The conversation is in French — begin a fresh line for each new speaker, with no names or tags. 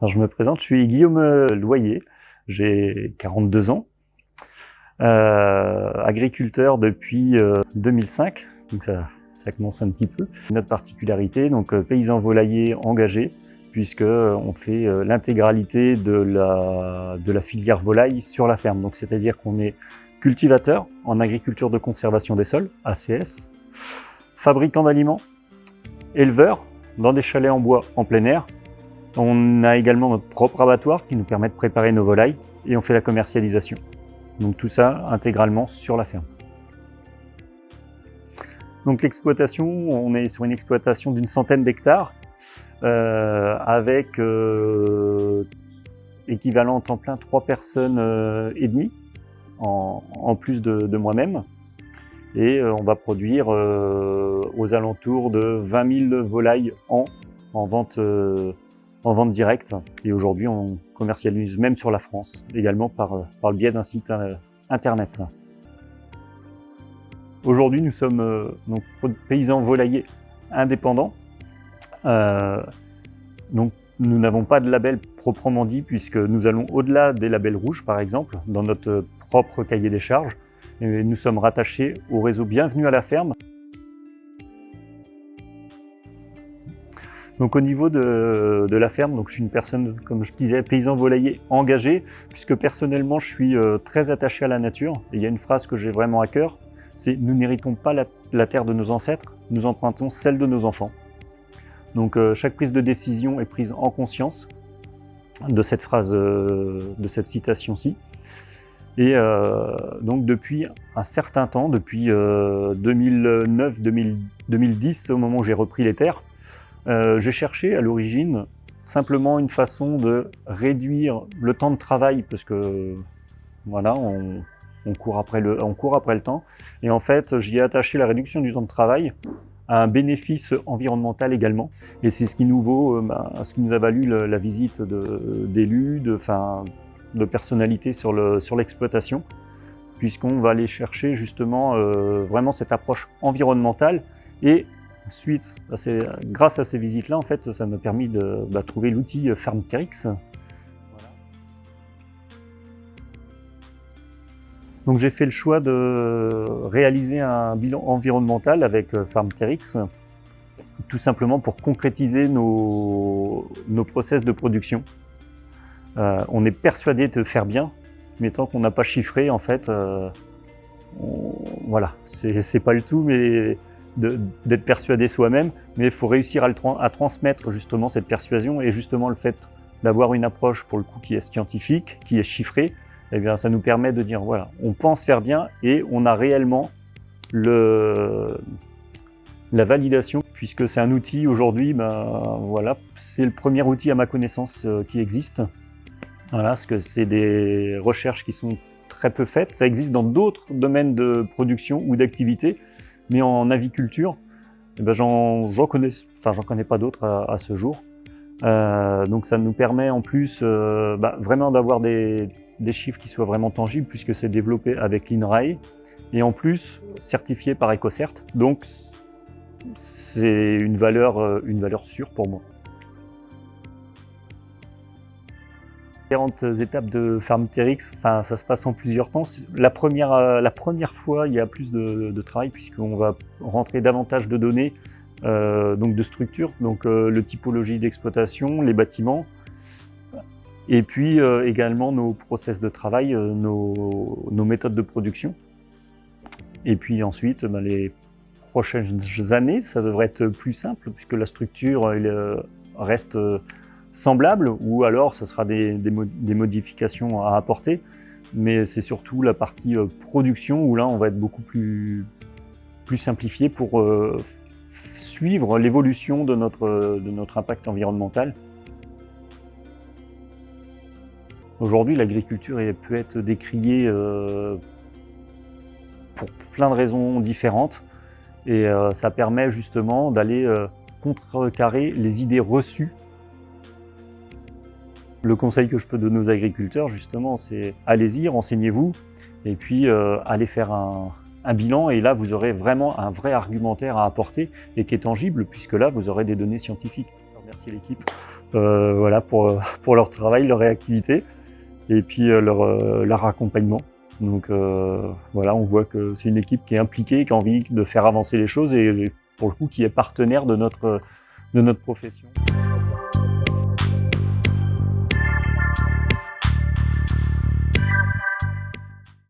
Alors, je me présente, je suis Guillaume Loyer, j'ai 42 ans, agriculteur depuis 2005, donc ça commence un petit peu. Notre particularité, donc paysan volailler engagé, puisque on fait l'intégralité de la filière volaille sur la ferme. Donc c'est-à-dire qu'on est cultivateur en agriculture de conservation des sols, ACS, fabricant d'aliments, éleveur dans des chalets en bois en plein air. On a également notre propre abattoir qui nous permet de préparer nos volailles et on fait la commercialisation. Donc tout ça intégralement sur la ferme. Donc l'exploitation, on est sur une exploitation d'une centaine d'hectares avec équivalent en temps plein 3 personnes et demie en plus de moi-même. Et on va produire aux alentours de 20 000 volailles en vente directe. Et aujourd'hui, on commercialise même sur la France, également par le biais d'un site internet. Aujourd'hui, nous sommes donc paysans volaillers indépendants. Donc, nous n'avons pas de label proprement dit, puisque nous allons au-delà des labels rouges, par exemple, dans notre propre cahier des charges. Et nous sommes rattachés au réseau Bienvenue à la ferme. Donc au niveau de la ferme, donc je suis une personne, comme je disais, paysan volailler engagé, puisque personnellement je suis très attaché à la nature. Et il y a une phrase que j'ai vraiment à cœur, c'est « Nous n'héritons pas la terre de nos ancêtres, nous empruntons celle de nos enfants ». Donc chaque prise de décision est prise en conscience de cette phrase, de cette citation-ci. Et donc depuis un certain temps, depuis 2009-2010, au moment où j'ai repris les terres, j'ai cherché à l'origine simplement une façon de réduire le temps de travail, parce que voilà, on court après le temps. Et en fait, j'y ai attaché la réduction du temps de travail à un bénéfice environnemental également. Et c'est ce qui nous ce qui nous a valu la visite d'élus, de personnalités sur l'exploitation, puisqu'on va aller chercher justement vraiment cette approche environnementale. Et grâce à ces visites-là, en fait, ça m'a permis de trouver l'outil FarmTerix. Voilà. Donc j'ai fait le choix de réaliser un bilan environnemental avec FarmTerix, tout simplement pour concrétiser nos process de production. On est persuadé de faire bien, mais tant qu'on n'a pas chiffré, en fait, voilà, c'est pas le tout, mais d'être persuadé soi-même, mais il faut réussir à transmettre justement cette persuasion, et justement le fait d'avoir une approche pour le coup qui est scientifique, qui est chiffrée, eh bien ça nous permet de dire voilà, on pense faire bien et on a réellement la validation, puisque c'est un outil aujourd'hui, voilà, c'est le premier outil à ma connaissance qui existe. Voilà, parce que c'est des recherches qui sont très peu faites. Ça existe dans d'autres domaines de production ou d'activité, mais en aviculture, j'en connais pas d'autres à ce jour. Donc ça nous permet en plus vraiment d'avoir des chiffres qui soient vraiment tangibles, puisque c'est développé avec l'INRAE et en plus certifié par EcoCert. Donc c'est une valeur sûre pour moi. Différentes étapes de FarmTerix, ça se passe en plusieurs temps. La première fois, il y a plus de travail, puisqu'on va rentrer davantage de données, donc de structure, donc le typologie d'exploitation, les bâtiments, et puis également nos process de travail, nos méthodes de production. Et puis ensuite, les prochaines années, ça devrait être plus simple, puisque la structure reste semblable, ou alors ce sera des modifications à apporter, mais c'est surtout la partie production où là on va être beaucoup plus simplifié pour suivre l'évolution de notre impact environnemental. Aujourd'hui, l'agriculture peut être décriée pour plein de raisons différentes, et ça permet justement d'aller contrecarrer les idées reçues. Le conseil que je peux donner aux agriculteurs, justement, c'est allez-y, renseignez-vous, et puis allez faire un bilan, et là vous aurez vraiment un vrai argumentaire à apporter, et qui est tangible, puisque là vous aurez des données scientifiques. remercier l'équipe voilà, pour leur travail, leur réactivité et puis leur accompagnement. Donc voilà, on voit que c'est une équipe qui est impliquée, qui a envie de faire avancer les choses et pour le coup qui est partenaire de notre profession.